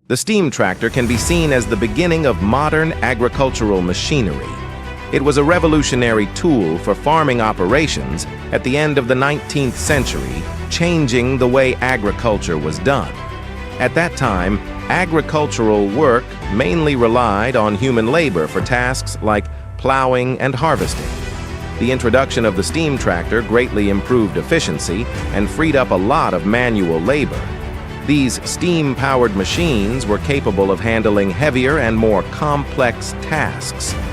The steam tractor can be seen as the beginning of modern agricultural machinery. It was a revolutionary tool for farming operations at the end of the 19th century, changing the way agriculture was done. At that time, agricultural work mainly relied on human labor for tasks like plowing and harvesting. The introduction of the steam tractor greatly improved efficiency and freed up a lot of manual labor. These steam-powered machines were capable of handling heavier and more complex tasks,